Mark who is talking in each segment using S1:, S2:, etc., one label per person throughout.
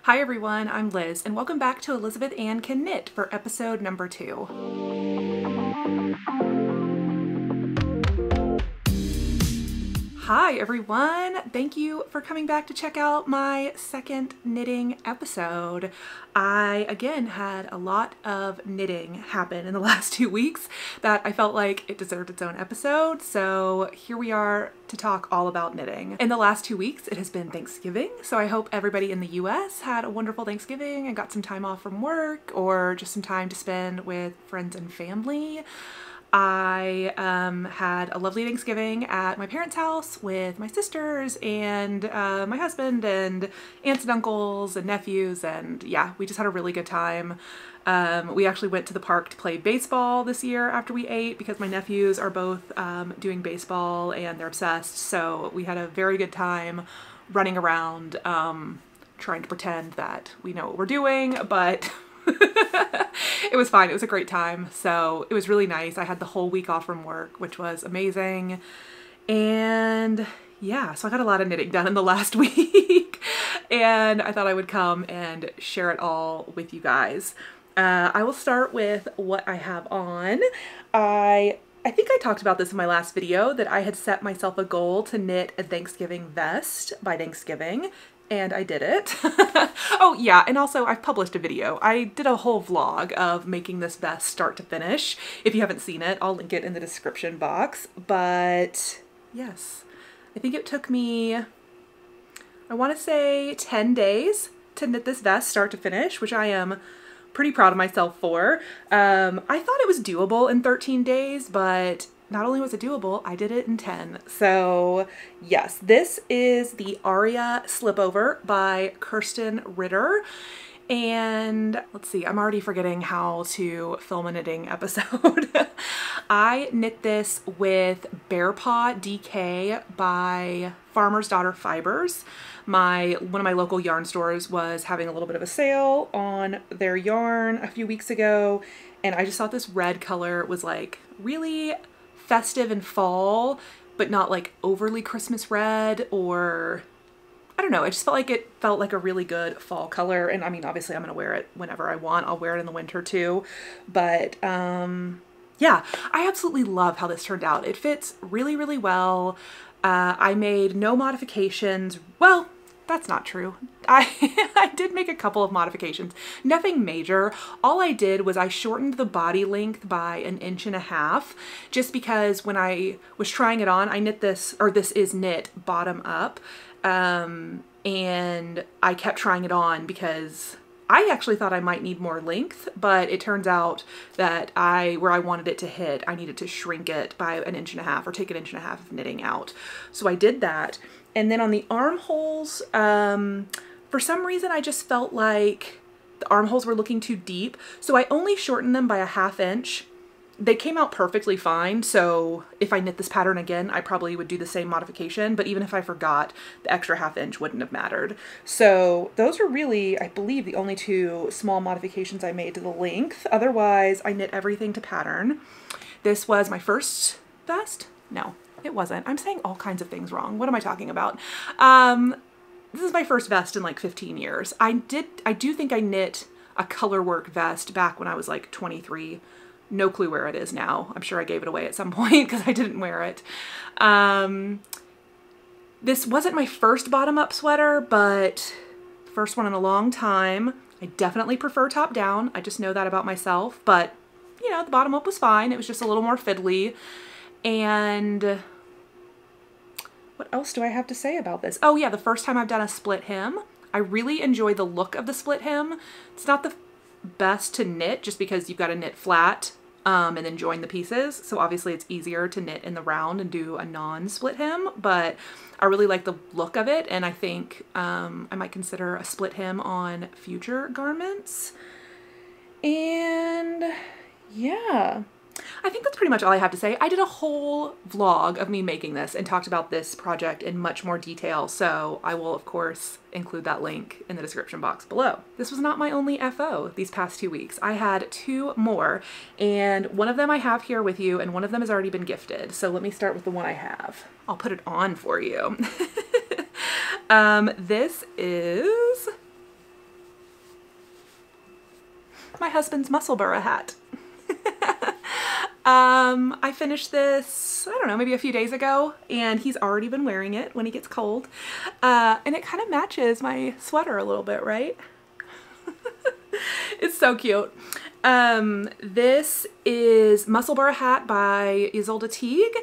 S1: Hi everyone, I'm Liz, and welcome back to Elizabeth Ann Can Knit for episode number 2. Hi everyone! Thank you for coming back to check out my second knitting episode. I, again, had a lot of knitting happen in the last 2 weeks that I felt like it deserved its own episode, so here we are to talk all about knitting. In the last 2 weeks, it has been Thanksgiving, so I hope everybody in the US had a wonderful Thanksgiving and got some time off from work or just some time to spend with friends and family. I had a lovely Thanksgiving at my parents' house with my sisters and my husband and aunts and uncles and nephews, and yeah, we just had a really good time. We actually went to the park to play baseball this year after we ate because my nephews are both doing baseball and they're obsessed, so we had a very good time running around trying to pretend that we know what we're doing, but it was fine. It was a great time. So it was really nice. I had the whole week off from work, which was amazing. And yeah, so I got a lot of knitting done in the last week and I thought I would come and share it all with you guys. I will start with what I have on. I think I talked about this in my last video that I had set myself a goal to knit a Thanksgiving vest by Thanksgiving. And I did it. Oh yeah, and also I've published a video. I did a whole vlog of making this vest start to finish. If you haven't seen it, I'll link it in the description box. But yes, I think it took me, I want to say 10 days to knit this vest start to finish, which I am pretty proud of myself for. I thought it was doable in 13 days, but not only was it doable, I did it in 10. So yes, this is the Aria Slipover by Kirsten Ritter. And let's see, I'm already forgetting how to film a knitting episode. I knit this with Bear Paw DK by Farmer's Daughter Fibers. One of my local yarn stores was having a little bit of a sale on their yarn a few weeks ago, and I just thought this red color was like really festive and fall, but not like overly Christmas red, or I don't know, I just felt like it felt like a really good fall color. And I mean, obviously I'm gonna wear it whenever I want. I'll wear it in the winter too, but yeah, I absolutely love how this turned out. It fits really, really well. I made no modifications. Well, that's not true. I did make a couple of modifications, nothing major. All I did was I shortened the body length by 1.5 inches, just because when I was trying it on, I knit this, or this is knit bottom up, and I kept trying it on because I actually thought I might need more length, but it turns out that where I wanted it to hit, I needed to shrink it by 1.5 inches or take 1.5 inches of knitting out. So I did that. And then on the armholes, for some reason I just felt like the armholes were looking too deep, so I only shortened them by 1/2 inch. They came out perfectly fine, so if I knit this pattern again, I probably would do the same modification, but even if I forgot, the extra 1/2 inch wouldn't have mattered. So those are really, I believe, the only 2 small modifications I made to the length. Otherwise, I knit everything to pattern. This was my first vest? No, it wasn't. I'm saying all kinds of things wrong. What am I talking about? This is my first vest in like 15 years. I do think I knit a color work vest back when I was like 23. No clue where it is now. I'm sure I gave it away at some point because I didn't wear it. This wasn't my first bottom up sweater, but first one in a long time. I definitely prefer top down. I just know that about myself, but you know, the bottom up was fine. It was just a little more fiddly. And what else do I have to say about this? Oh yeah, the first time I've done a split hem. I really enjoy the look of the split hem. It's not the best to knit just because you've got to knit flat and then join the pieces. So obviously it's easier to knit in the round and do a non-split hem, but I really like the look of it. And I think I might consider a split hem on future garments. And yeah, I think that's pretty much all I have to say. I did a whole vlog of me making this and talked about this project in much more detail, so I will of course include that link in the description box below. This was not my only FO these past 2 weeks. I had 2 more, and one of them I have here with you and one of them has already been gifted. So let me start with the one I have. I'll put it on for you. This is my husband's Musselburgh hat. I finished this, I don't know, maybe a few days ago, and he's already been wearing it when he gets cold. And it kind of matches my sweater a little bit, right? It's so cute. This is Musselburgh hat by Isolde Teague,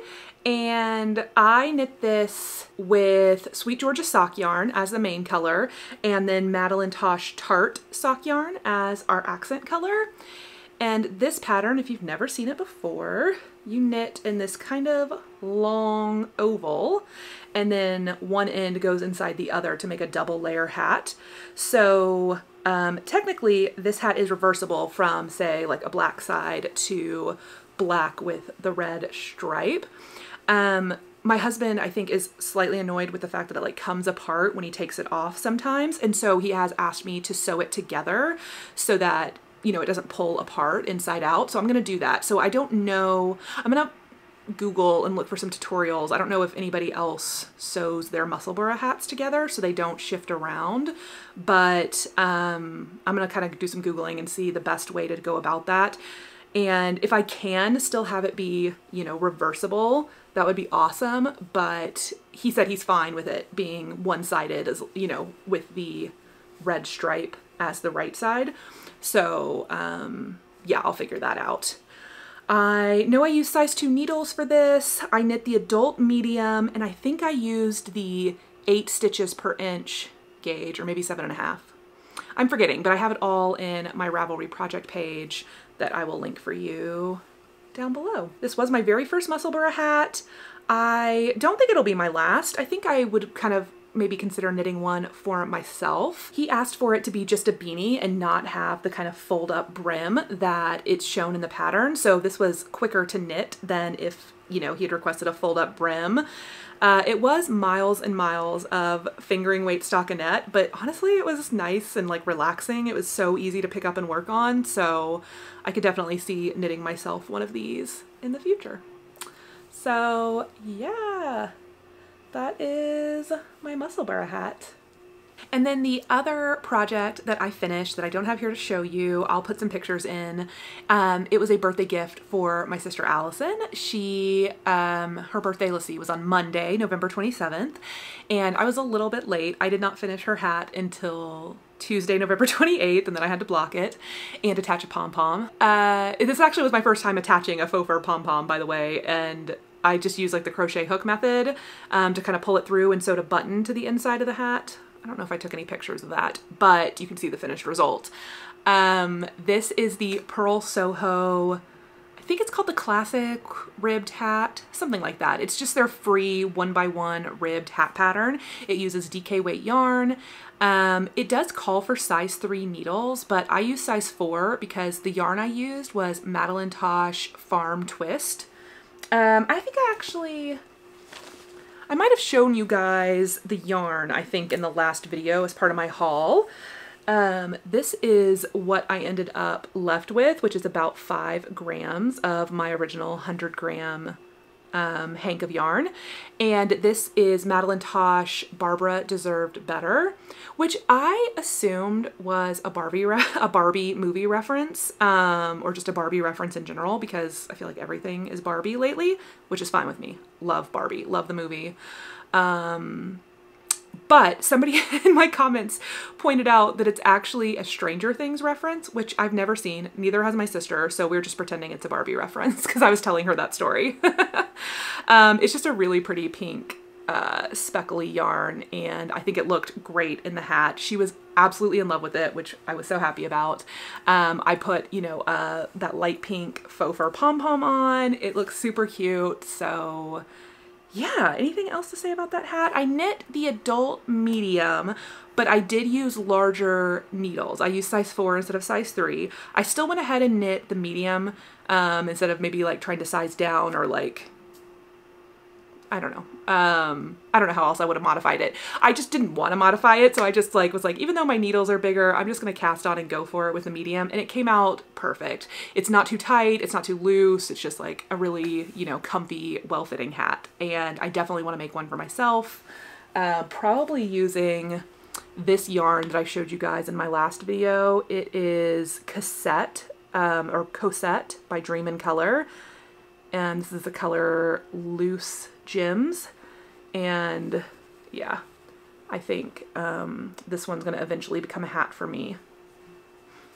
S1: and I knit this with Sweet Georgia sock yarn as the main color, and then Madeline Tosh Tart sock yarn as our accent color. And this pattern, if you've never seen it before, you knit in this kind of long oval, and then one end goes inside the other to make a double layer hat. So technically this hat is reversible from, say, like a black side to black with the red stripe. My husband, I think, is slightly annoyed with the fact that it like comes apart when he takes it off sometimes, and so he has asked me to sew it together so that, you know, it doesn't pull apart inside out. So I'm gonna do that. So I don't know, I'm gonna Google and look for some tutorials. I don't know if anybody else sews their Musselburgh hats together so they don't shift around, but I'm gonna kind of do some Googling and see the best way to go about that. And if I can still have it be, you know, reversible, that would be awesome. But he said he's fine with it being one-sided, as you know, with the red stripe as the right side. So yeah, I'll figure that out. I know I used size 2 needles for this. I knit the adult medium, and I think I used the 8 stitches per inch gauge, or maybe 7.5. I'm forgetting, but I have it all in my Ravelry project page that I will link for you down below. This was my very first Musselburgh hat. I don't think it'll be my last. I think I would kind of maybe consider knitting one for myself. He asked for it to be just a beanie and not have the kind of fold up brim that it's shown in the pattern. So this was quicker to knit than if, you know, he had requested a fold up brim. It was miles and miles of fingering weight stockinette, but honestly it was nice and like relaxing. It was so easy to pick up and work on. So I could definitely see knitting myself one of these in the future. So yeah. That is my Musselburgh hat. And then the other project that I finished that I don't have here to show you, I'll put some pictures in. It was a birthday gift for my sister Allison. She, her birthday, let's see, was on Monday, November 27th. And I was a little bit late. I did not finish her hat until Tuesday, November 28th, and then I had to block it and attach a pom-pom. This actually was my first time attaching a faux fur pom-pom, by the way, and I just use like the crochet hook method to kind of pull it through and sewed a button to the inside of the hat. I don't know if I took any pictures of that, but you can see the finished result. This is the Pearl Soho, I think it's called the Classic Ribbed Hat, something like that. It's just their free 1x1 ribbed hat pattern. It uses DK weight yarn. It does call for size 3 needles, but I use size 4 because the yarn I used was Madeline Tosh Farm Twist. I think I might have shown you guys the yarn, I think, in the last video as part of my haul. This is what I ended up left with, which is about 5 grams of my original 100-gram hank of yarn. And this is Madeline Tosh Barbara Deserved Better, which I assumed was a Barbie movie reference, or just a Barbie reference in general, because I feel like everything is Barbie lately, which is fine with me. Love Barbie, love the movie. But somebody in my comments pointed out that it's actually a Stranger Things reference, which I've never seen. Neither has my sister, so we're just pretending it's a Barbie reference because I was telling her that story. It's just a really pretty pink speckly yarn, and I think it looked great in the hat. She was absolutely in love with it, which I was so happy about. I put, you know, that light pink faux fur pom-pom on. It looks super cute, so yeah. Anything else to say about that hat? I knit the adult medium, but I did use larger needles. I used size 4 instead of size 3. I still went ahead and knit the medium instead of maybe like trying to size down, or like, I don't know. I don't know how else I would have modified it. I just didn't want to modify it, so I just like was like, even though my needles are bigger, I'm just gonna cast on and go for it with the medium, and it came out perfect. It's not too tight, it's not too loose, it's just like a really, you know, comfy, well-fitting hat, and I definitely want to make one for myself. Probably using this yarn that I showed you guys in my last video. It is Cassette, or Cosette by Dream in Color. And this is the color Loose Gems. And yeah, I think this one's gonna eventually become a hat for me.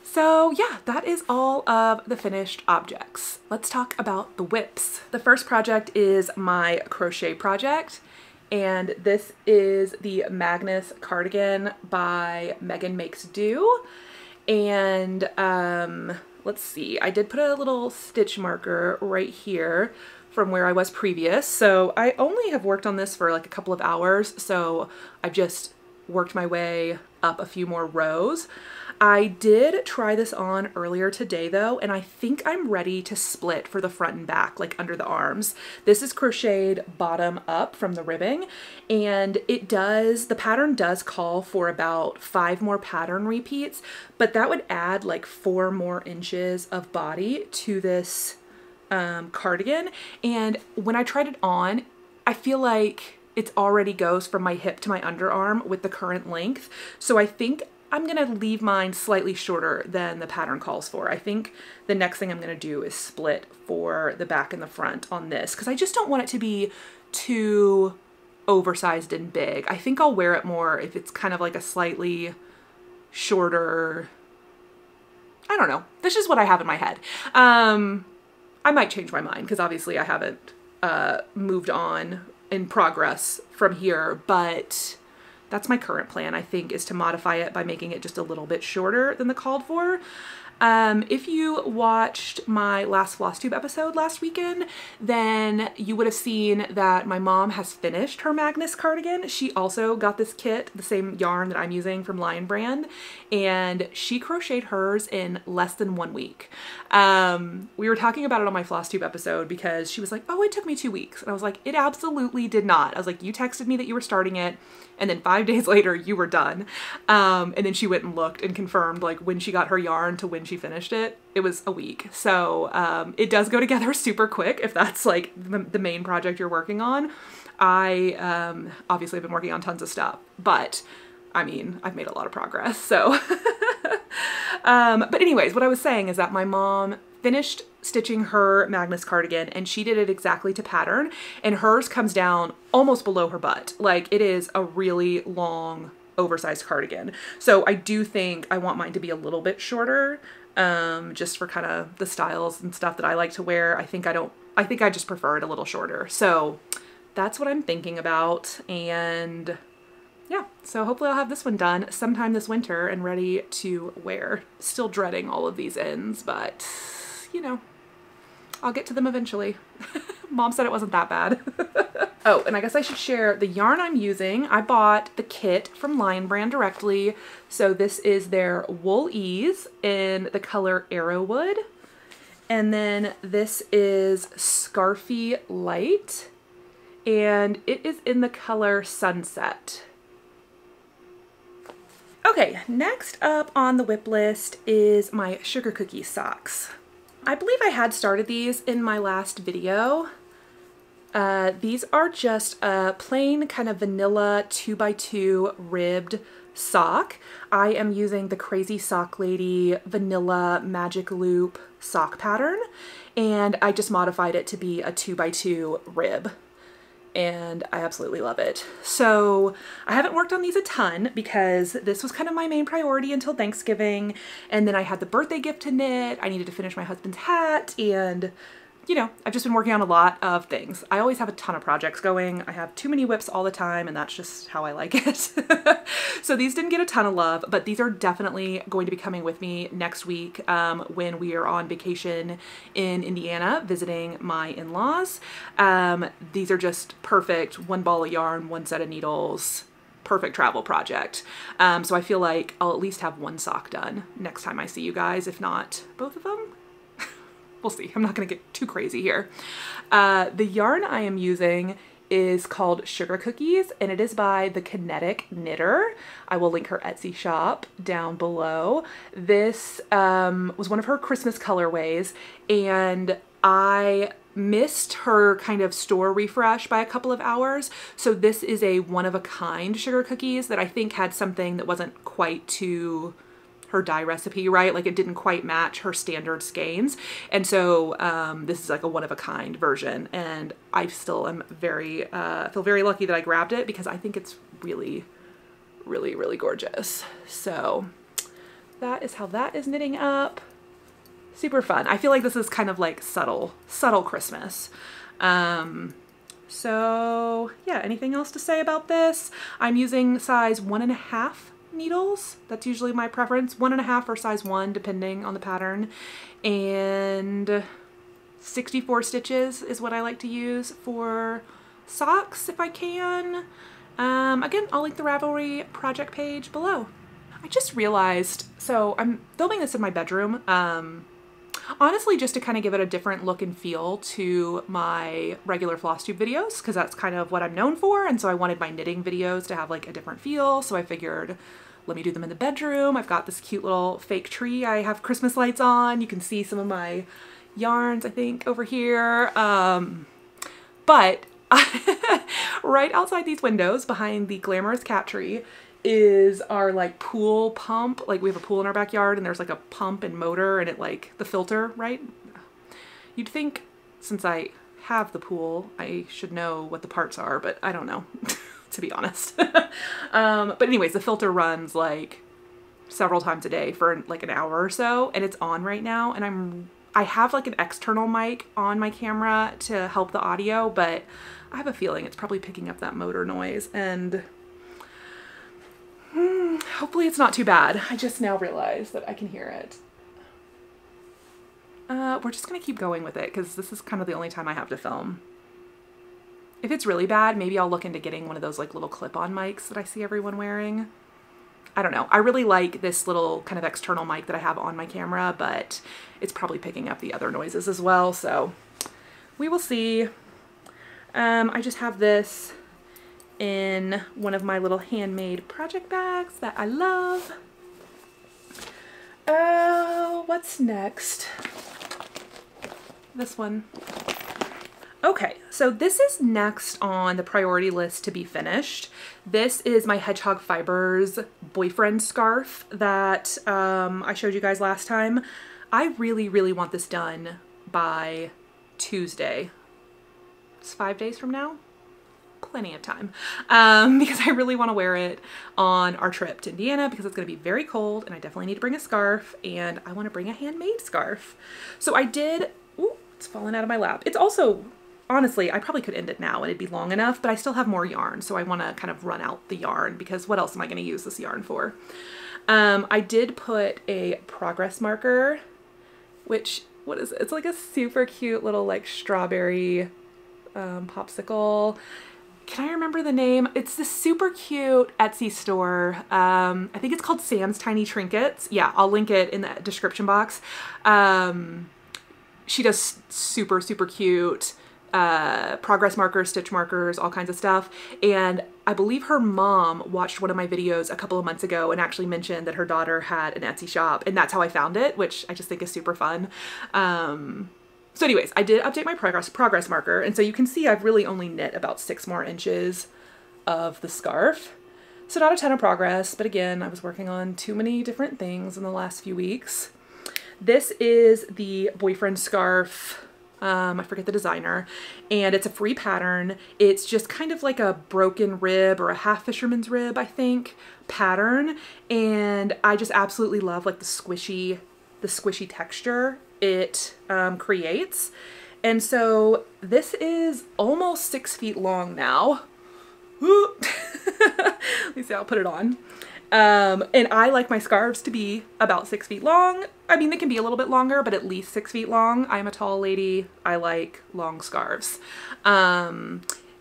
S1: So yeah, that is all of the finished objects. Let's talk about the whips. The first project is my crochet project, and this is the Magnus cardigan by Megan Makes Do. And let's see, I did put a little stitch marker right here from where I was previous. So I only have worked on this for like a couple of hours, so I've just worked my way up a few more rows. I did try this on earlier today though, and I think I'm ready to split for the front and back, like under the arms. This is crocheted bottom up from the ribbing, and the pattern does call for about 5 more pattern repeats, but that would add like 4 more inches of body to this cardigan. And when I tried it on, I feel like it already goes from my hip to my underarm with the current length. So I think I'm gonna leave mine slightly shorter than the pattern calls for. I think the next thing I'm gonna do is split for the back and the front on this, because I just don't want it to be too oversized and big. I think I'll wear it more if it's kind of like a slightly shorter, I don't know. This is what I have in my head. I might change my mind because obviously I haven't moved on in progress from here, but that's my current plan, I think, is to modify it by making it just a little bit shorter than the called for. If you watched my last FlossTube episode last weekend, then you would have seen that my mom has finished her Magnus cardigan. She also got this kit, the same yarn that I'm using from Lion Brand, and she crocheted hers in less than 1 week. We were talking about it on my FlossTube episode because she was like, oh, it took me 2 weeks. And I was like, it absolutely did not. I was like, you texted me that you were starting it, and then 5 days later you were done. And then she went and looked and confirmed like when she got her yarn to when she finished it, it was a week. So it does go together super quick if that's like the main project you're working on. I obviously have been working on tons of stuff, but I mean, I've made a lot of progress, so. But anyways, what I was saying is that my mom finished stitching her Magnus cardigan and she did it exactly to pattern, and hers comes down almost below her butt. Like, it is a really long, oversized cardigan. So I do think I want mine to be a little bit shorter, just for kind of the styles and stuff that I like to wear. I think I just prefer it a little shorter. So that's what I'm thinking about. And yeah, so hopefully I'll have this one done sometime this winter and ready to wear. Still dreading all of these ends, but you know, I'll get to them eventually. Mom said it wasn't that bad. Oh, and I guess I should share the yarn I'm using. I bought the kit from Lion Brand directly. So this is their Wool Ease in the color Arrowwood. And then this is Scarfy Light, and it is in the color Sunset. Okay, next up on the whip list is my sugar cookie socks. I believe I had started these in my last video. These are just a plain kind of vanilla 2x2 ribbed sock. I am using the Crazy Sock Lady Vanilla Magic Loop sock pattern, and I just modified it to be a 2x2 rib. And I absolutely love it. So I haven't worked on these a ton because this was kind of my main priority until Thanksgiving. And then I had the birthday gift to knit. I needed to finish my husband's hat, and you know, I've just been working on a lot of things. I always have a ton of projects going. I have too many whips all the time, and that's just how I like it. So these didn't get a ton of love, but these are definitely going to be coming with me next week when we are on vacation in Indiana visiting my in-laws. These are just perfect, 1 ball of yarn, 1 set of needles, perfect travel project. So I feel like I'll at least have 1 sock done next time I see you guys, if not both of them. We'll see. I'm not going to get too crazy here. The yarn I am using is called Sugar Cookies, and it is by the Kinetic Knitter. I will link her Etsy shop down below. This was one of her Christmas colorways, and I missed her kind of store refresh by a couple of hours. So this is a one-of-a-kind sugar cookies that I think had something that wasn't quite to her dye recipe, right? Like it didn't quite match her standard skeins. And so this is like a one-of-a-kind version. And I still am very, feel very lucky that I grabbed it because I think it's really, really, really gorgeous. So that is how that is knitting up. Super fun. I feel like this is kind of like subtle Christmas. So yeah, anything else to say about this? I'm using size 1.5 needles. That's usually my preference. 1.5 or size 1, depending on the pattern. And 64 stitches is what I like to use for socks if I can. Again, I'll link the Ravelry project page below. I just realized, so I'm filming this in my bedroom. Honestly, just to kind of give it a different look and feel to my regular floss tube videos, because that's kind of what I'm known for. And so I wanted my knitting videos to have like a different feel. So I figured, let me do them in the bedroom. I've got this cute little fake tree. I have Christmas lights on. You can see some of my yarns, I think, over here. But right outside these windows behind the glamorous cat tree is our like pool pump. Like we have a pool in our backyard and there's like a pump and motor and it like the filter, right? You'd think since I have the pool, I should know what the parts are, but I don't know, to be honest. But anyways, the filter runs like several times a day for like an hour or so and it's on right now. And I have like an external mic on my camera to help the audio, but I have a feeling it's probably picking up that motor noise and hopefully it's not too bad. I just now realized that I can hear it. We're just gonna keep going with it because this is kind of the only time I have to film. If it's really bad, maybe I'll look into getting one of those like little clip-on mics that I see everyone wearing. I don't know. I really like this little kind of external mic that I have on my camera, but it's probably picking up the other noises as well. So we will see. I just have this in one of my little handmade project bags that I love. Oh, what's next? This one. Okay, so this is next on the priority list to be finished. This is my Hedgehog Fibers boyfriend scarf that I showed you guys last time. I really, really want this done by Tuesday. It's 5 days from now. Plenty of time because I really want to wear it on our trip to Indiana because it's going to be very cold and I definitely need to bring a scarf and I want to bring a handmade scarf. So I did, ooh, it's fallen out of my lap. It's also, honestly, I probably could end it now and it'd be long enough, but I still have more yarn. So I want to kind of run out the yarn because what else am I going to use this yarn for? I did put a progress marker, which, what is it? It's like a super cute little like strawberry popsicle. Can I remember the name? It's this super cute Etsy store. I think it's called Sam's Tiny Trinkets. Yeah, I'll link it in the description box. She does super, super cute progress markers, stitch markers, all kinds of stuff. And I believe her mom watched one of my videos a couple of months ago and actually mentioned that her daughter had an Etsy shop. And that's how I found it, which I just think is super fun. So anyways, I did update my progress marker. And so you can see I've really only knit about 6 more inches of the scarf. So not a ton of progress, but again, I was working on too many different things in the last few weeks. This is the boyfriend scarf. I forget the designer, and it's a free pattern. It's just kind of like a broken rib or a half fisherman's rib, I think, pattern. And I just absolutely love like the squishy texture it creates. And so this is almost 6 feet long now. Let me see, I'll put it on. And I like my scarves to be about 6 feet long. I mean, they can be a little bit longer, but at least 6 feet long. I'm a tall lady. I like long scarves.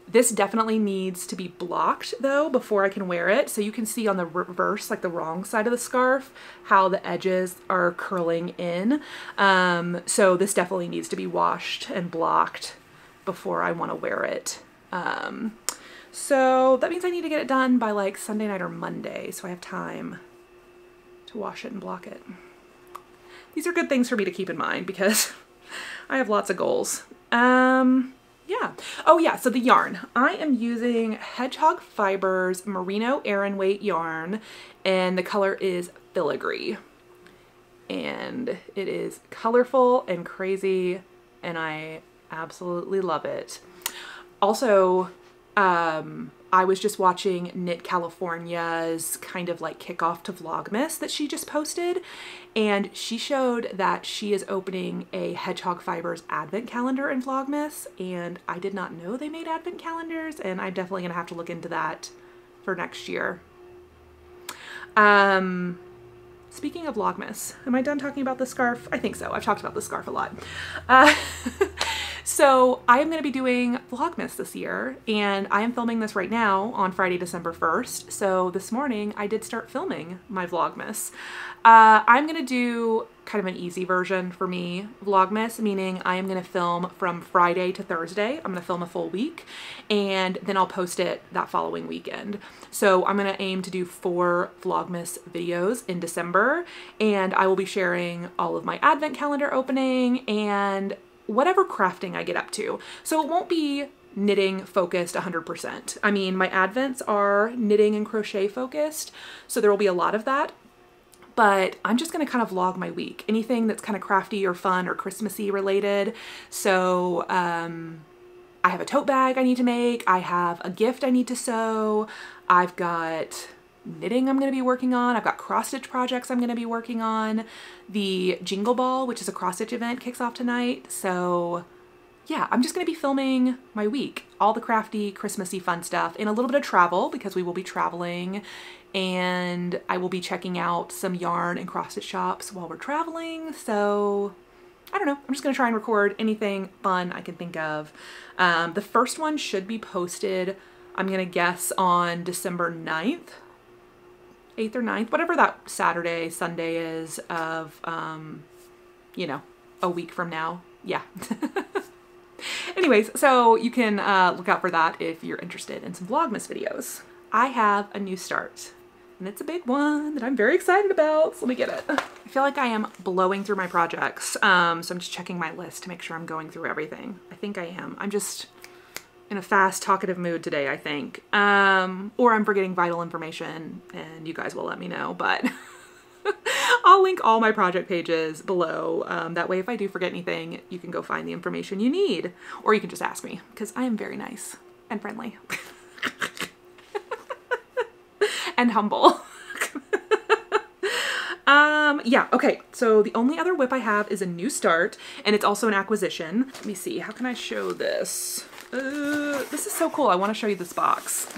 S1: This definitely needs to be blocked though before I can wear it. So you can see on the reverse, like the wrong side of the scarf, how the edges are curling in. So this definitely needs to be washed and blocked before I want to wear it. So that means I need to get it done by like Sunday night or Monday, so I have time to wash it and block it. These are good things for me to keep in mind because I have lots of goals. Yeah. Oh yeah, so the yarn. I am using Hedgehog Fibers Merino Aran Weight yarn, and the color is filigree. And it is colorful and crazy, and I absolutely love it. Also, I was just watching Knit California's kind of like kickoff to Vlogmas that she just posted, and she showed that she is opening a Hedgehog Fibers advent calendar in Vlogmas, and I did not know they made advent calendars, and I'm definitely gonna have to look into that for next year. Speaking of Vlogmas, am I done talking about the scarf? I think so. I've talked about the scarf a lot. So I am going to be doing Vlogmas this year, and I am filming this right now on Friday, December 1st. So this morning I did start filming my Vlogmas. I'm going to do kind of an easy version for me Vlogmas, meaning I am going to film from Friday to Thursday. I'm going to film a full week, and then I'll post it that following weekend. So I'm going to aim to do 4 Vlogmas videos in December, and I will be sharing all of my advent calendar opening and whatever crafting I get up to. So it won't be knitting focused 100%. I mean, my advents are knitting and crochet focused, so there will be a lot of that. But I'm just going to kind of vlog my week. Anything that's kind of crafty or fun or Christmassy related. So I have a tote bag I need to make. I have a gift I need to sew. I've got knitting I'm going to be working on. I've got cross stitch projects I'm going to be working on. The Jingle Ball, which is a cross stitch event, kicks off tonight. So yeah, I'm just going to be filming my week. All the crafty, Christmassy fun stuff, and a little bit of travel because we will be traveling, and I will be checking out some yarn and cross stitch shops while we're traveling. So I don't know. I'm just going to try and record anything fun I can think of. The first one should be posted, I'm going to guess, on December 9th. 8th or 9th, whatever that Saturday, Sunday is of, you know, a week from now. Yeah. Anyways, so you can look out for that if you're interested in some Vlogmas videos. I have a new start, and it's a big one that I'm very excited about. So let me get it. I feel like I am blowing through my projects. So I'm just checking my list to make sure I'm going through everything. I think I am. I'm just in a fast, talkative mood today, I think. Or I'm forgetting vital information, and you guys will let me know, but I'll link all my project pages below. That way, if I do forget anything, you can go find the information you need, or you can just ask me, because I am very nice and friendly and humble. Yeah, okay, so the only other whip I have is a new start, and it's also an acquisition. Let me see, how can I show this? This is so cool. I want to show you this box.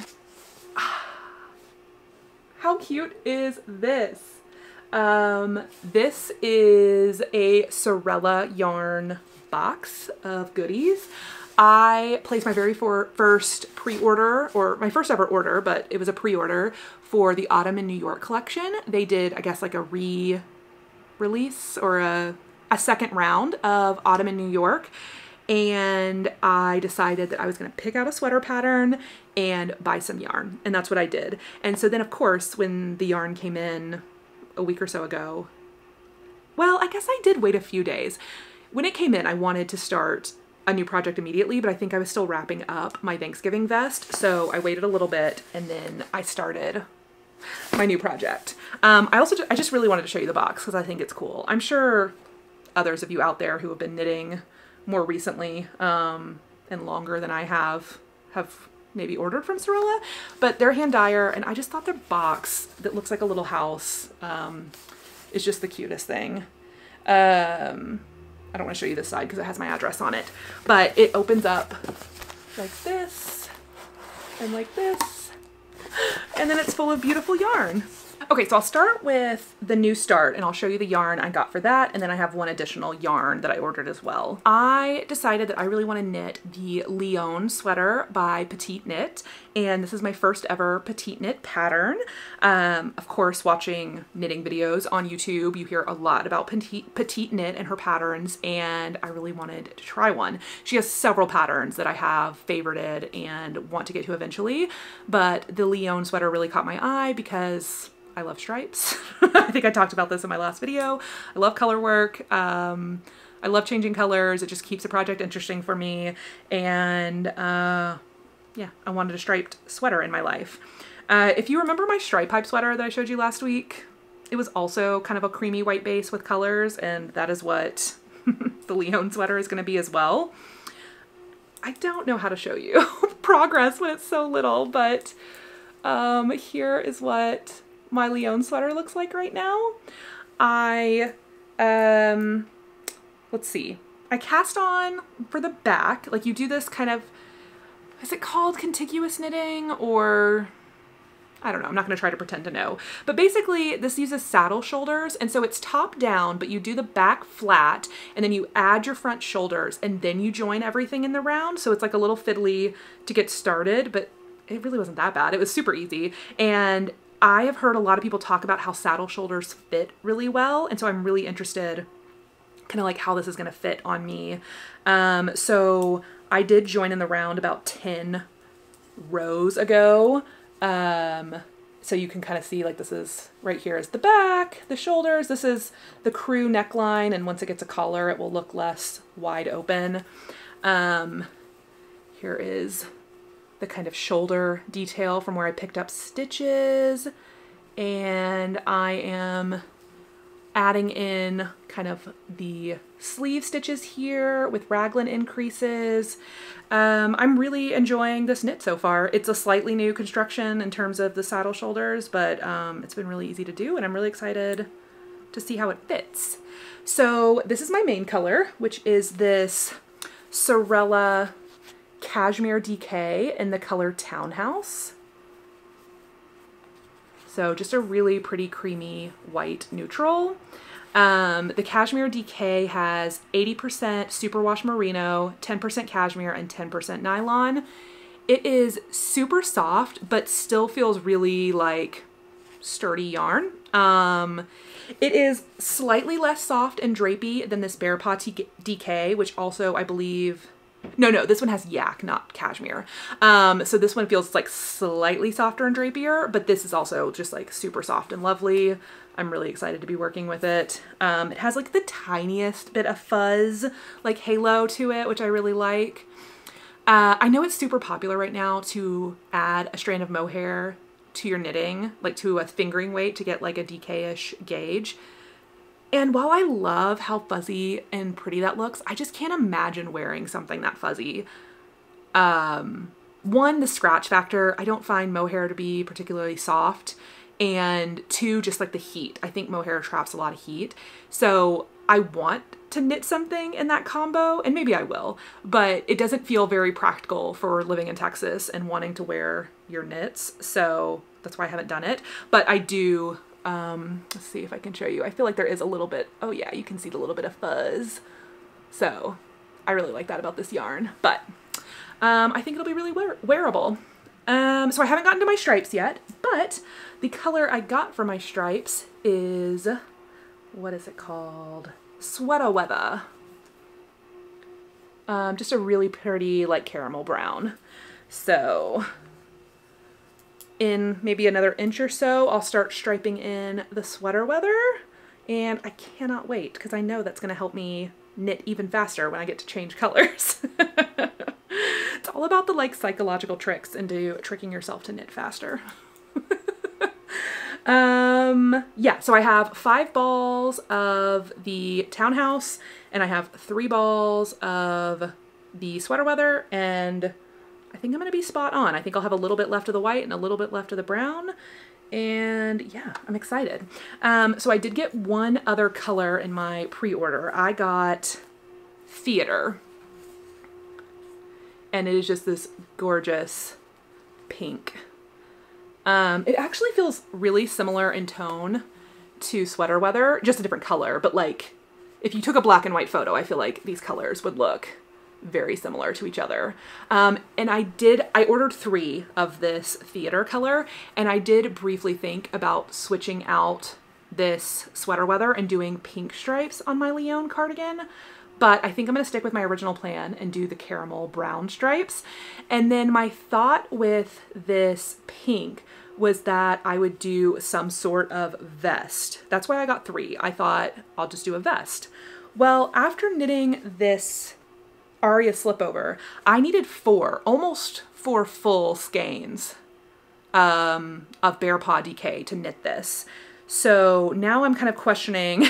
S1: How cute is this? This is a Sorella yarn box of goodies. I placed my very first pre-order, or my first ever order, but it was a pre-order for the Autumn in New York collection. They did, I guess, like a re-release or a second round of Autumn in New York. And I decided that I was going to pick out a sweater pattern and buy some yarn. And that's what I did. And so then, of course, when the yarn came in a week or so ago, well, I guess I did wait a few days. When it came in, I wanted to start a new project immediately, but I think I was still wrapping up my Thanksgiving vest. So I waited a little bit, and then I started my new project. I just really wanted to show you the box because I think it's cool. I'm sure others of you out there who have been knitting more recently and longer than I have maybe ordered from Sorella, but they're hand dyer, and I just thought their box that looks like a little house is just the cutest thing. I don't want to show you this side because it has my address on it, but it opens up like this and like this, and then it's full of beautiful yarn. Okay, so I'll start with the new start, and I'll show you the yarn I got for that, and then I have one additional yarn that I ordered as well. I decided that I really want to knit the Leon sweater by Petite Knit, and this is my first ever Petite Knit pattern. Of course, watching knitting videos on YouTube, you hear a lot about Petite Knit and her patterns, and I really wanted to try one. She has several patterns that I have favorited and want to get to eventually, but the Leon sweater really caught my eye because I love stripes. I think I talked about this in my last video. I love color work. I love changing colors. It just keeps a project interesting for me. And yeah, I wanted a striped sweater in my life. If you remember my stripe pipe sweater that I showed you last week, it was also kind of a creamy white base with colors, and that is what the Leon sweater is going to be as well. I don't know how to show you progress when it's so little, but here is what my Leon sweater looks like right now. Let's see. I cast on for the back, like you do this kind of, is it called contiguous knitting, or I don't know, I'm not gonna try to pretend to know. But basically this uses saddle shoulders, and so it's top down, but you do the back flat, and then you add your front shoulders, and then you join everything in the round. So it's like a little fiddly to get started, but it really wasn't that bad. It was super easy. And I have heard a lot of people talk about how saddle shoulders fit really well, and so I'm really interested kind of like how this is gonna fit on me. So I did join in the round about 10 rows ago. So you can kind of see, like, this is right here is the back, the shoulders, this is the crew neckline, and once it gets a collar, it will look less wide open. Here is the kind of shoulder detail from where I picked up stitches, and I am adding in kind of the sleeve stitches here with raglan increases. I'm really enjoying this knit so far. It's a slightly new construction in terms of the saddle shoulders, but it's been really easy to do, and I'm really excited to see how it fits. So this is my main color, which is this Sorella Cashmere DK in the color Townhouse. So just a really pretty creamy white neutral. The Cashmere DK has 80% superwash merino, 10% cashmere, and 10% nylon. It is super soft, but still feels really like sturdy yarn. It is slightly less soft and drapey than this Bear Paw DK, which also I believe, no, this one has yak, not cashmere. So this one feels like slightly softer and drapier, but this is also just like super soft and lovely. I'm really excited to be working with it. It has like the tiniest bit of fuzz, like halo to it, which I really like. I know it's super popular right now to add a strand of mohair to your knitting, like to a fingering weight to get like a DK-ish gauge. And while I love how fuzzy and pretty that looks, I just can't imagine wearing something that fuzzy. One, the scratch factor. I don't find mohair to be particularly soft. And two, just like the heat. I think mohair traps a lot of heat. So I want to knit something in that combo, and maybe I will, but it doesn't feel very practical for living in Texas and wanting to wear your knits. So that's why I haven't done it. But I do, let's see if I can show you. I feel like there is a little bit, oh yeah, you can see the little bit of fuzz. So I really like that about this yarn, but I think it'll be really wearable. So I haven't gotten to my stripes yet, but the color I got for my stripes is, what is it called? Sweater Weather. Just a really pretty like caramel brown. So in maybe another inch or so, I'll start striping in the Sweater Weather, and I cannot wait because I know that's going to help me knit even faster when I get to change colors. It's all about the like psychological tricks into tricking yourself to knit faster. Yeah, so I have 5 balls of the Townhouse, and I have 3 balls of the Sweater Weather, and I think I'm gonna be spot on. I think I'll have a little bit left of the white and a little bit left of the brown, and yeah, I'm excited. So I did get one other color in my pre-order. I got Theater, and it is just this gorgeous pink. It actually feels really similar in tone to Sweater Weather, just a different color, but like if you took a black and white photo, I feel like these colors would look very similar to each other. And I ordered 3 of this Theater color, and I did briefly think about switching out this Sweater Weather and doing pink stripes on my Leon cardigan. But I think I'm going to stick with my original plan and do the caramel brown stripes. And then my thought with this pink was that I would do some sort of vest. That's why I got 3. I thought I'll just do a vest. Well, after knitting this Aria slipover, I needed 4, almost 4 full skeins of Bear Paw DK to knit this. So now I'm kind of questioning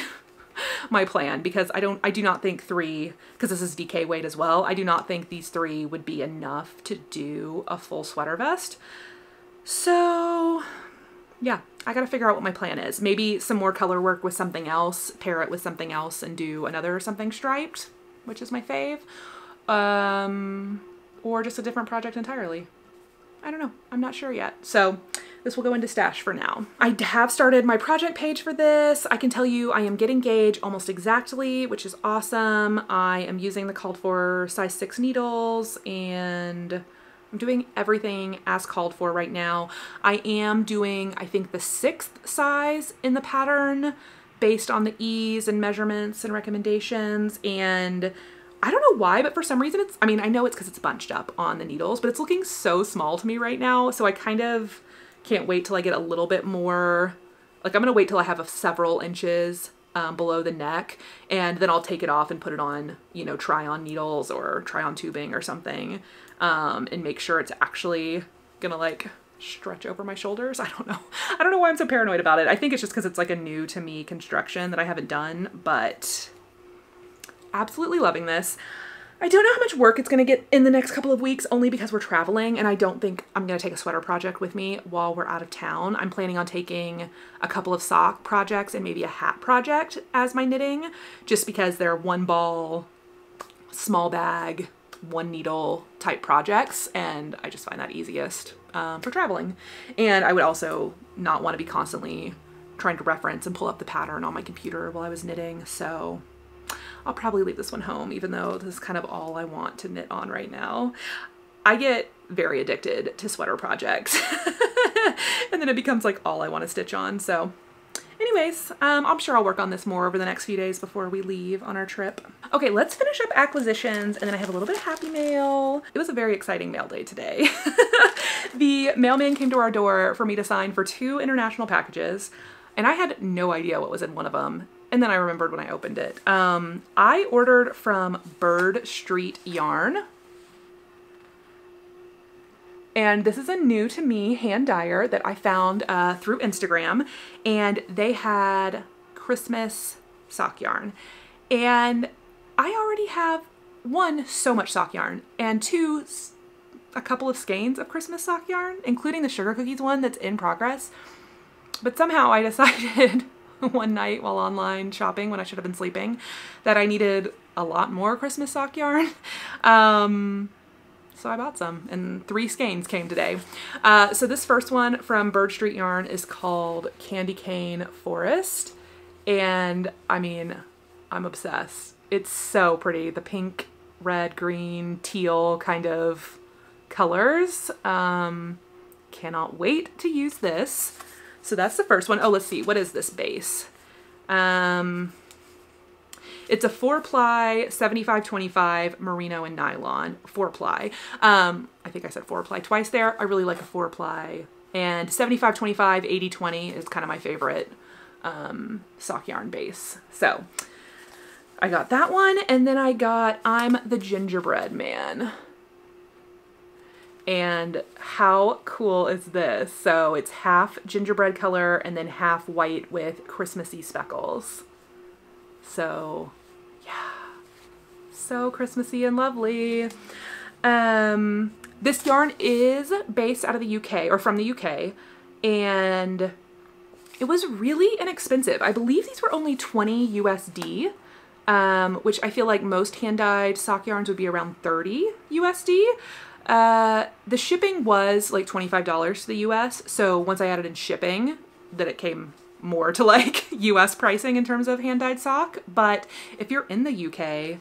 S1: my plan, because I do not think 3, because this is DK weight as well, I do not think these 3 would be enough to do a full sweater vest. So yeah, I gotta figure out what my plan is. Maybe some more color work with something else, pair it with something else and do another something striped, which is my fave. Or just a different project entirely. I don't know. I'm not sure yet. So this will go into stash for now. I have started my project page for this. I can tell you I am getting gauge almost exactly, which is awesome. I am using the called for size 6 needles, and I'm doing everything as called for right now. I am doing, I think, the 6th size in the pattern based on the ease and measurements and recommendations. And I don't know why, but for some reason I mean, I know it's because it's bunched up on the needles, but it's looking so small to me right now. So I kind of can't wait till I get a little bit more, like I'm gonna wait till I have several inches below the neck, and then I'll take it off and put it on, you know, try on needles or try on tubing or something, and make sure it's actually gonna like stretch over my shoulders. I don't know. I don't know why I'm so paranoid about it. I think it's just because it's like a new to me construction that I haven't done, but absolutely loving this. I don't know how much work it's going to get in the next couple of weeks, only because we're traveling, and I don't think I'm going to take a sweater project with me while we're out of town. I'm planning on taking a couple of sock projects and maybe a hat project as my knitting, just because they're 1 ball, small bag, 1 needle type projects, and I just find that easiest for traveling. And I would also not want to be constantly trying to reference and pull up the pattern on my computer while I was knitting, so I'll probably leave this one home, even though this is kind of all I want to knit on right now. I get very addicted to sweater projects and then it becomes like all I want to stitch on. So anyways, I'm sure I'll work on this more over the next few days before we leave on our trip. Okay, let's finish up acquisitions, and then I have a little bit of happy mail. It was a very exciting mail day today. The mailman came to our door for me to sign for 2 international packages, and I had no idea what was in one of them. And then I remembered when I opened it. I ordered from Bird Street Yarn. And this is a new to me hand dyer that I found through Instagram. And they had Christmas sock yarn. And I already have 1, so much sock yarn, and 2, a couple of skeins of Christmas sock yarn, including the sugar cookies one that's in progress. But somehow I decided one night while online shopping when I should have been sleeping that I needed a lot more Christmas sock yarn. So I bought some, and 3 skeins came today. So this first one from Bird Street Yarn is called Candy Cane Forest. And I mean, I'm obsessed. It's so pretty. The pink, red, green, teal kind of colors. Cannot wait to use this. So that's the first one. Oh, let's see. What is this base? It's a 4-ply, 75-25 merino and nylon. 4-ply. I think I said 4-ply twice there. I really like a 4-ply. And 75-25, 80-20 is kind of my favorite sock yarn base. So I got that one. And then I got I'm the Gingerbread Man. And how cool is this? So it's half gingerbread color and then half white with Christmassy speckles. So yeah, so Christmassy and lovely. This yarn is based out of the UK, or from the UK, and it was really inexpensive. I believe these were only 20 USD, which I feel like most hand-dyed sock yarns would be around 30 USD. The shipping was like $25 to the US. So once I added in shipping, then it came more to like US pricing in terms of hand-dyed sock. But if you're in the UK,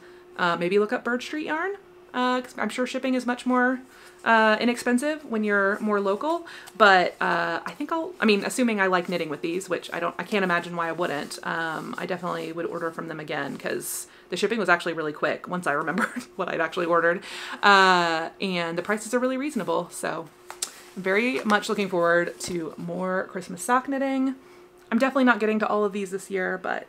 S1: maybe look up Bird Street Yarn. 'Cause I'm sure shipping is much more inexpensive when you're more local. But I think assuming I like knitting with these, which I can't imagine why I wouldn't. I definitely would order from them again, because the shipping was actually really quick once I remembered what I'd actually ordered. And the prices are really reasonable. So I'm very much looking forward to more Christmas sock knitting. I'm definitely not getting to all of these this year, but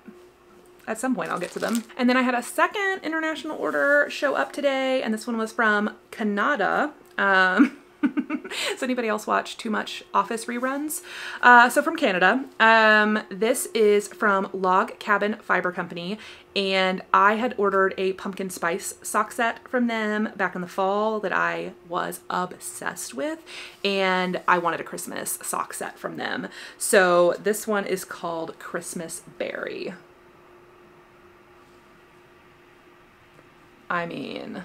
S1: at some point I'll get to them. And then I had a second international order show up today, and this one was from Canada. Does anybody else watch too much Office reruns? So from Canada, this is from Log Cabin Fiber Company, and I had ordered a pumpkin spice sock set from them back in the fall that I was obsessed with, and I wanted a Christmas sock set from them. So this one is called Christmas Berry. I mean,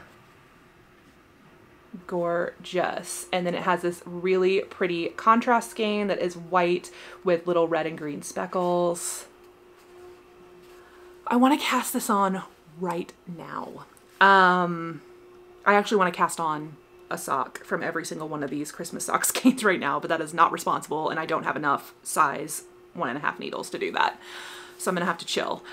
S1: gorgeous. And then it has this really pretty contrast skein that is white with little red and green speckles. I want to cast this on right now. I actually want to cast on a sock from every single one of these Christmas sock skeins right now, but that is not responsible, and I don't have enough size 1.5 needles to do that. So I'm gonna have to chill.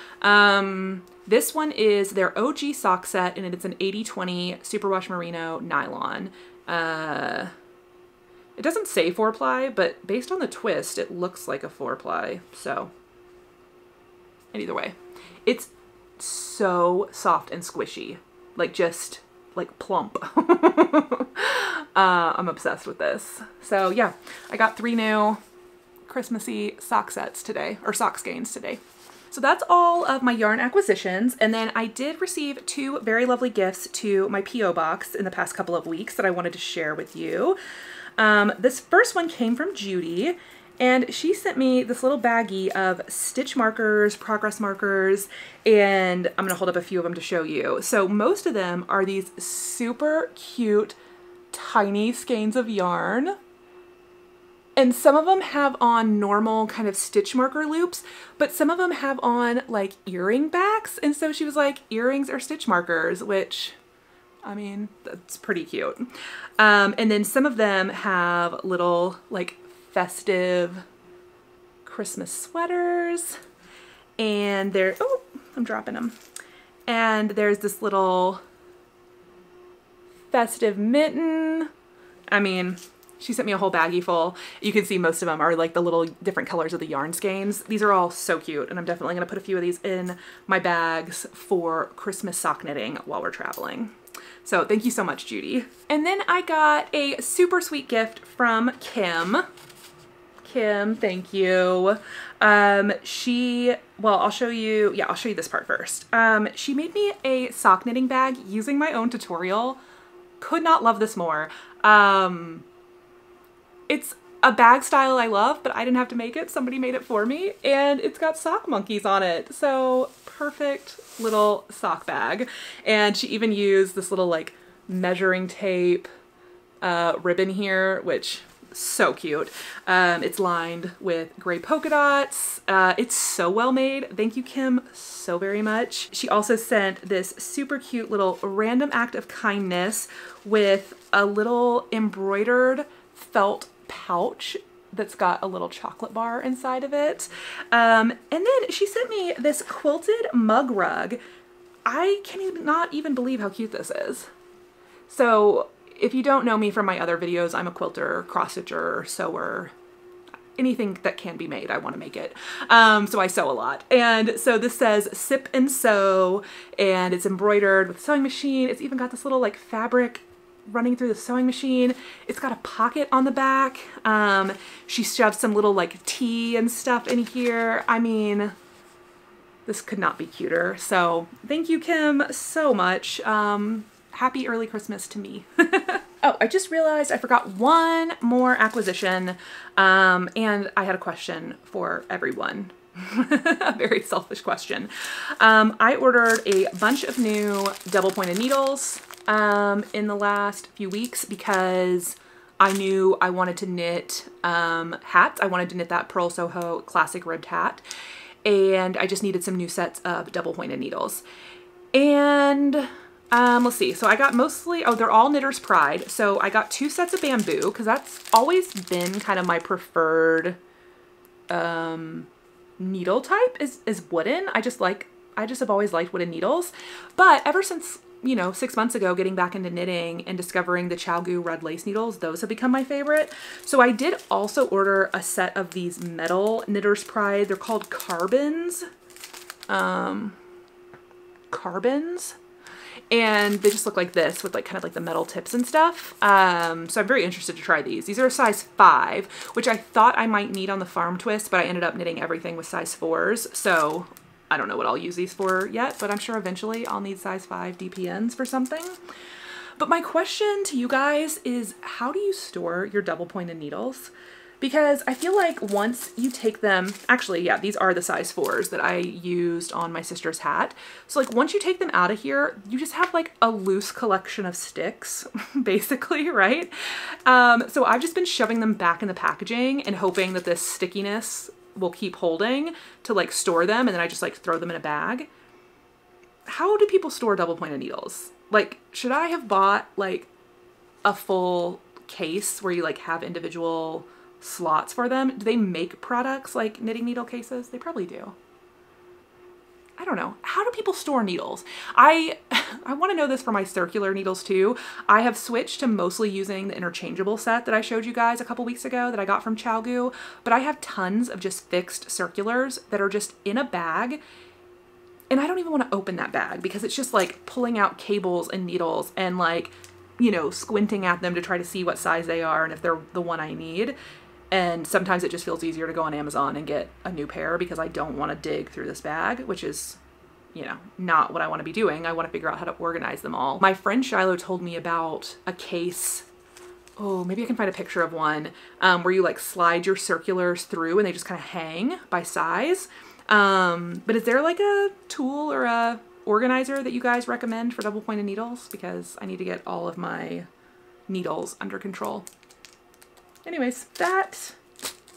S1: This one is their OG sock set, and it's an 80/20 superwash merino nylon. It doesn't say 4-ply, but based on the twist, it looks like a 4-ply. So, and either way, it's so soft and squishy, like just like plump. I'm obsessed with this. So yeah, I got 3 new Christmassy sock sets today, or sock skeins today. So that's all of my yarn acquisitions, and then I did receive 2 very lovely gifts to my P.O. box in the past couple of weeks that I wanted to share with you. This first one came from Judy, and she sent me this little baggie of stitch markers, progress markers, and I'm gonna hold up a few of them to show you. So most of them are these super cute, tiny skeins of yarn. And some of them have on normal kind of stitch marker loops, but some of them have on like earring backs. And so she was like, earrings are stitch markers, which, I mean, that's pretty cute. And then some of them have little like festive Christmas sweaters, and they're, oh, I'm dropping them. And there's this little festive mitten. I mean, she sent me a whole baggie full. You can see most of them are like the little different colors of the yarn skeins. These are all so cute, and I'm definitely gonna put a few of these in my bags for Christmas sock knitting while we're traveling. So thank you so much, Judy. And then I got a super sweet gift from Kim. Kim, thank you. Well, I'll show you this part first. She made me a sock knitting bag using my own tutorial. Could not love this more. It's a bag style I love, but I didn't have to make it. Somebody made it for me, and it's got sock monkeys on it. So perfect little sock bag. And she even used this little like measuring tape ribbon here, which so cute. It's lined with gray polka dots. It's so well made. Thank you, Kim, so very much. She also sent this super cute little random act of kindness with a little embroidered felt pouch that's got a little chocolate bar inside of it. And then she sent me this quilted mug rug. I cannot even believe how cute this is. So if you don't know me from my other videos, I'm a quilter, cross stitcher, sewer, anything that can be made, I want to make it. So I sew a lot. And so this says sip and sew, and it's embroidered with a sewing machine. It's even got this little like fabric running through the sewing machine. It's got a pocket on the back. She shoved some little like tea and stuff in here. I mean, this could not be cuter. So thank you, Kim, so much. Happy early Christmas to me. Oh, I just realized I forgot one more acquisition, and I had a question for everyone. A very selfish question. I ordered a bunch of new double pointed needles in the last few weeks because I knew I wanted to knit hats. I wanted to knit that Pearl Soho classic ribbed hat, and I just needed some new sets of double pointed needles. And let's see, so I got mostly, oh, they're all Knitter's Pride. So I got 2 sets of bamboo because that's always been kind of my preferred needle type is wooden. I just have always liked wooden needles. But ever since you know, 6 months ago, getting back into knitting and discovering the ChiaoGoo red lace needles. Those have become my favorite. So I did also order a set of these metal Knitter's Pride. They're called Carbons. Carbons. And they just look like this with like kind of like the metal tips and stuff. So I'm very interested to try these. These are a size 5, which I thought I might need on the Farm Twist, but I ended up knitting everything with size 4s. So I don't know what I'll use these for yet, but I'm sure eventually I'll need size 5 DPNs for something. But my question to you guys is, how do you store your double pointed needles? Because I feel like once you take them, actually, yeah, these are the size 4s that I used on my sister's hat. So like once you take them out of here, you just have like a loose collection of sticks, basically, right? So I've just been shoving them back in the packaging and hoping that this stickiness will keep holding to like store them, and then I just like throw them in a bag. How do people store double pointed needles? Like, should I have bought like a full case where you like have individual slots for them? Do they make products like knitting needle cases? They probably do. I don't know. How do people store needles? I want to know this for my circular needles too. I have switched to mostly using the interchangeable set that I showed you guys a couple weeks ago that I got from ChiaoGoo, but I have tons of just fixed circulars that are just in a bag, and I don't even want to open that bag because it's just like pulling out cables and needles and like, you know, squinting at them to try to see what size they are and if they're the one I need. And sometimes it just feels easier to go on Amazon and get a new pair because I don't want to dig through this bag, which is, you know, not what I want to be doing. I want to figure out how to organize them all. My friend Shiloh told me about a case, oh, maybe I can find a picture of one, where you like slide your circulars through and they just kind of hang by size. But is there like a tool or a organizer that you guys recommend for double pointed needles? Because I need to get all of my needles under control. Anyways, that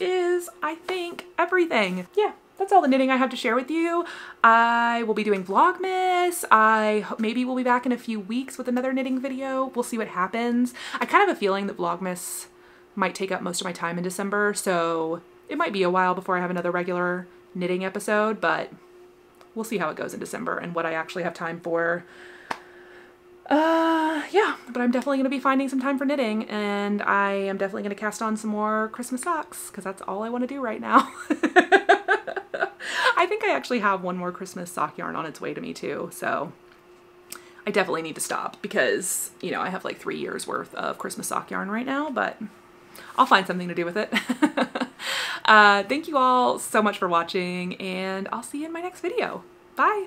S1: is, I think, everything. Yeah, that's all the knitting I have to share with you. I will be doing Vlogmas. Maybe we'll be back in a few weeks with another knitting video. We'll see what happens. I kind of have a feeling that Vlogmas might take up most of my time in December, so it might be a while before I have another regular knitting episode, but we'll see how it goes in December and what I actually have time for. Yeah, but I'm definitely going to be finding some time for knitting, and I am definitely going to cast on some more Christmas socks because that's all I want to do right now. I think I actually have one more Christmas sock yarn on its way to me too, so I definitely need to stop because, you know, I have like 3 years worth of Christmas sock yarn right now, but I'll find something to do with it. Thank you all so much for watching, and I'll see you in my next video. Bye!